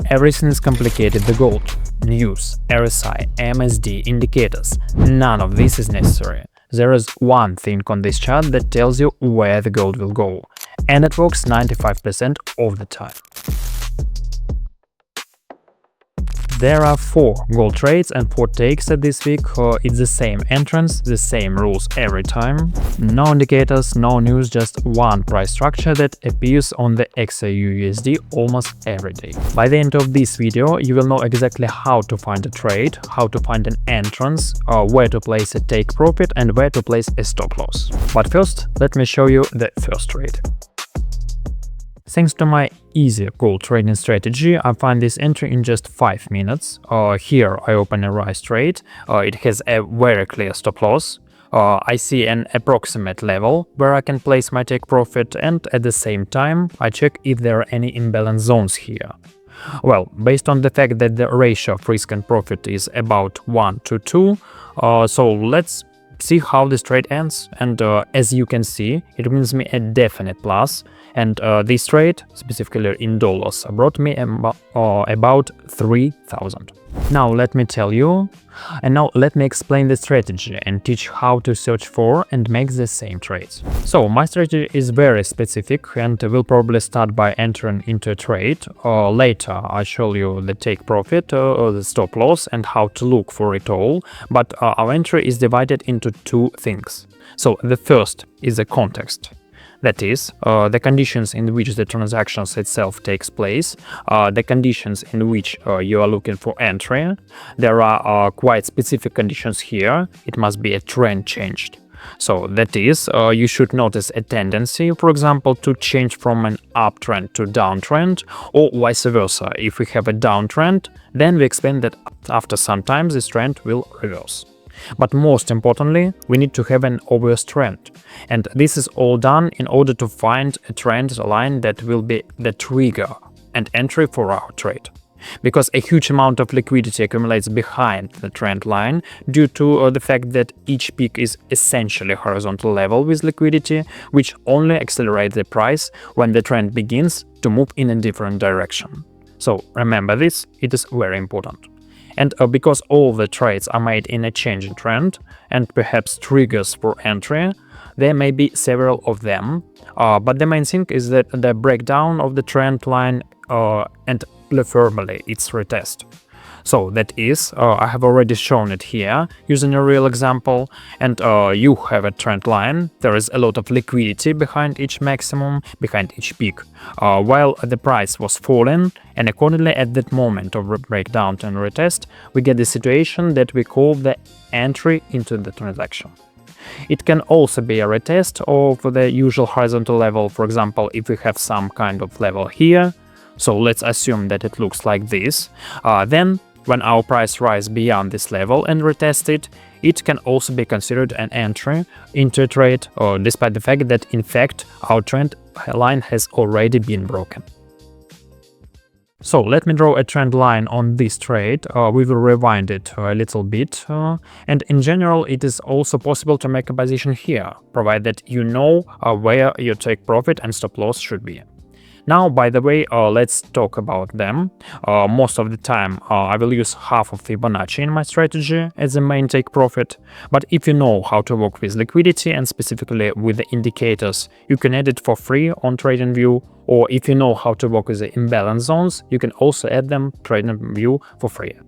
Everything is complicated: the gold, news, RSI, MSD, indicators. None of this is necessary. There is one thing on this chart that tells you where the gold will go, and it works 95% of the time. There are 4 gold trades and 4 takes at this week. It's the same entrance, the same rules every time. No indicators, no news, just one price structure that appears on the XAUUSD almost every day. By the end of this video, you will know exactly how to find a trade, how to find an entrance, where to place a take profit and where to place a stop loss. But first, let me show you the first trade. Thanks to my easy gold trading strategy, I find this entry in just 5 minutes. Here I open a rise trade. It has a very clear stop loss. I see an approximate level where I can place my take profit, and at the same time I check if there are any imbalance zones here. Well, based on the fact that the ratio of risk and profit is about 1 to 2, so let's see how this trade ends. And as you can see, it brings me a definite plus, and this trade, specifically in dollars, brought me about 3,000. Now let me tell you, and now let me explain the strategy and teach how to search for and make the same trades. So my strategy is very specific and will probably start by entering into a trade. Later I show you the take profit, the stop loss, and how to look for it all. But our entry is divided into 2 things. So the first is the context. That is, the conditions in which the transactions itself takes place, the conditions in which you are looking for entry. There are quite specific conditions here. It must be a trend changed. So that is, you should notice a tendency, for example, to change from an uptrend to downtrend, or vice versa. If we have a downtrend, then we expect that after some time this trend will reverse. But most importantly, we need to have an obvious trend, and this is all done in order to find a trend line that will be the trigger and entry for our trade. Because a huge amount of liquidity accumulates behind the trend line due to the fact that each peak is essentially horizontal level with liquidity, which only accelerates the price when the trend begins to move in a different direction. So remember this, it is very important. And because all the trades are made in a changing trend and perhaps triggers for entry, there may be several of them, but the main thing is that the breakdown of the trend line and preferably its retest. So that is, I have already shown it here using a real example, and you have a trend line. There is a lot of liquidity behind each maximum, behind each peak, while the price was falling, and accordingly at that moment of breakdown and retest, we get the situation that we call the entry into the transaction. It can also be a retest of the usual horizontal level. For example, if we have some kind of level here, so let's assume that it looks like this, then when our price rises beyond this level and retest it, it can also be considered an entry into a trade, despite the fact that in fact our trend line has already been broken. So let me draw a trend line on this trade. We will rewind it a little bit, and in general it is also possible to make a position here, provided that you know where your take profit and stop loss should be. Now, by the way, let's talk about them. Most of the time I will use half of Fibonacci in my strategy as the main take profit, but if you know how to work with liquidity and specifically with the indicators, you can add it for free on TradingView, or if you know how to work with the imbalance zones, you can also add them TradingView for free.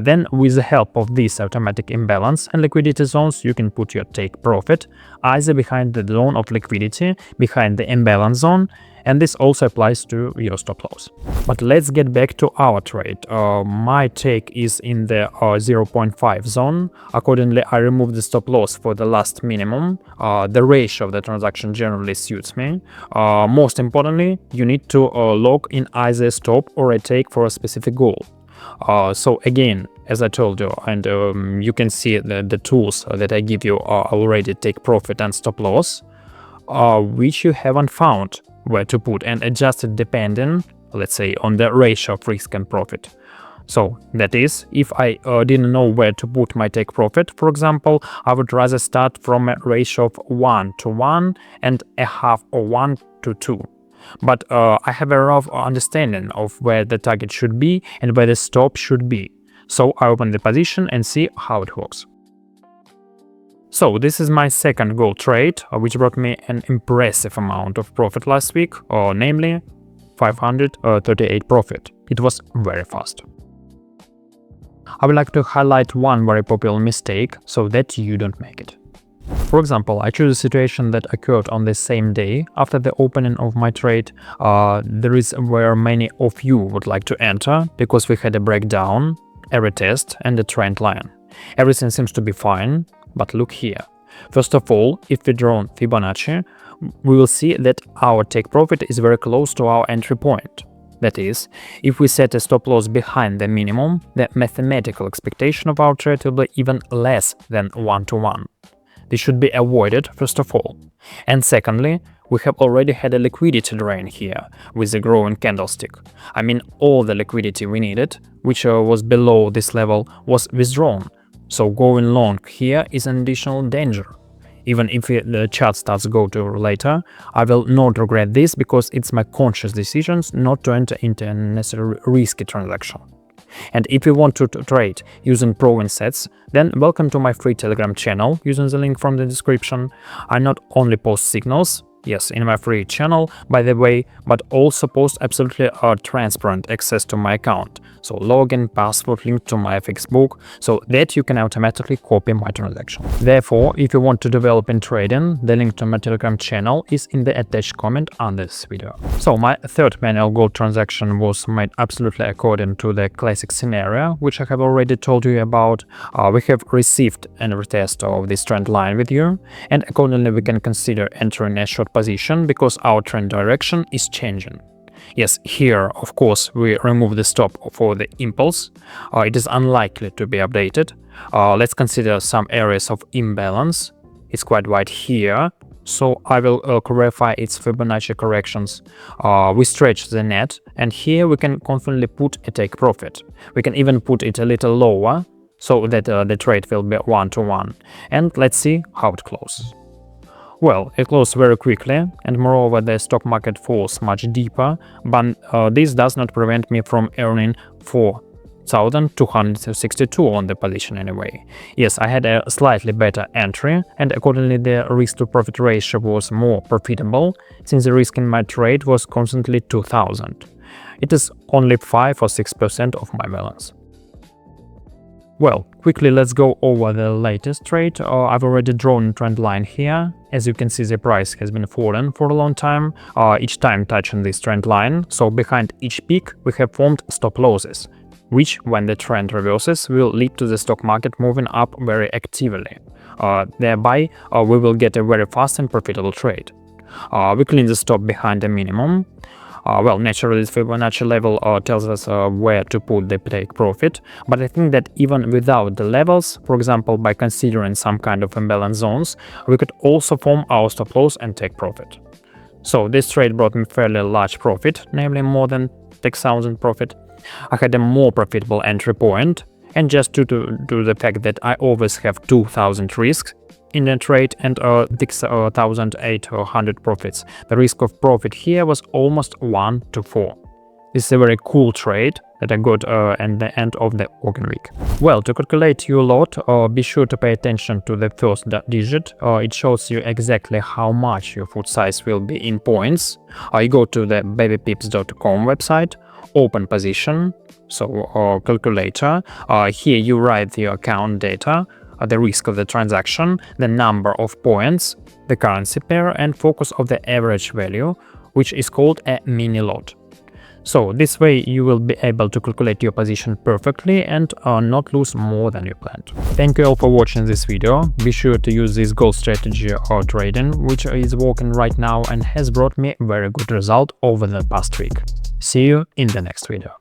Then with the help of these automatic imbalance and liquidity zones, you can put your take profit either behind the zone of liquidity, behind the imbalance zone, and this also applies to your stop loss. But let's get back to our trade. My take is in the 0.5 zone. Accordingly, I remove the stop loss for the last minimum. The ratio of the transaction generally suits me. Most importantly, you need to lock in either a stop or a take for a specific goal. So again, as I told you, and you can see the tools that I give you are already take profit and stop loss, which you haven't found where to put and adjust it depending, let's say, on the ratio of risk and profit. So that is, if I didn't know where to put my take profit, for example, I would rather start from a ratio of 1 to 1 and a half or 1 to 2. but I have a rough understanding of where the target should be and where the stop should be. So I open the position and see how it works. So this is my second gold trade, which brought me an impressive amount of profit last week, namely 538 profit. It was very fast. I would like to highlight one very popular mistake so that you don't make it. For example, I choose a situation that occurred on the same day after the opening of my trade. There is where many of you would like to enter because we had a breakdown, a retest and a trend line. Everything seems to be fine, but look here. First of all, if we draw Fibonacci, we will see that our take profit is very close to our entry point. That is, if we set a stop loss behind the minimum, the mathematical expectation of our trade will be even less than 1-to-1. This should be avoided first of all. And secondly, we have already had a liquidity drain here with a growing candlestick. I mean, all the liquidity we needed, which was below this level, was withdrawn. So going long here is an additional danger. Even if the chart starts to go to later, I will not regret this because it's my conscious decisions not to enter into a necessarily risky transaction. And if you want to trade using proven sets, then welcome to my free Telegram channel using the link from the description. I not only post signals, yes, in my free channel, by the way, but also post absolutely transparent access to my account. So login, password, link to my FX book, so that you can automatically copy my transaction. Therefore, if you want to develop in trading, the link to my Telegram channel is in the attached comment on this video. So my third manual gold transaction was made absolutely according to the classic scenario, which I have already told you about. We have received a retest of this trend line with you, and accordingly we can consider entering a short position because our trend direction is changing. Yes, here, of course, we remove the stop for the impulse. It is unlikely to be updated. Let's consider some areas of imbalance. It's quite wide here, so I will clarify its Fibonacci corrections. We stretch the net, and here we can confidently put a take profit. We can even put it a little lower, so that the trade will be 1-to-1. And let's see how it closes. Well, it closed very quickly, and moreover the stock market falls much deeper, but this does not prevent me from earning 4,262 on the position anyway. Yes, I had a slightly better entry, and accordingly the risk-to-profit ratio was more profitable, since the risk in my trade was constantly 2,000. It is only 5 or 6% of my balance. Well, quickly let's go over the latest trade. I've already drawn a trend line here. As you can see, the price has been falling for a long time, each time touching this trend line, so behind each peak we have formed stop losses, which, when the trend reverses, will lead to the stock market moving up very actively. Thereby, we will get a very fast and profitable trade. We clean the stop behind the minimum. Well, naturally, this Fibonacci level tells us where to put the take profit, but I think that even without the levels, for example, by considering some kind of imbalance zones, we could also form our stop loss and take profit. So this trade brought me fairly large profit, namely more than 6,000 profit. I had a more profitable entry point, and just due to the fact that I always have 2,000 risks in the trade and 6,800 profits. The risk of profit here was almost 1-to-4. This is a very cool trade that I got at the end of the working week. Well, to calculate your lot, be sure to pay attention to the first digit. It shows you exactly how much your foot size will be in points. You go to the babypips.com website, open position, so calculator. Here you write the account data, the risk of the transaction, the number of points, the currency pair, and focus of the average value, which is called a mini lot. So this way you will be able to calculate your position perfectly and not lose more than you planned. Thank you all for watching this video. Be sure to use this gold strategy or trading, which is working right now and has brought me very good result over the past week. See you in the next video.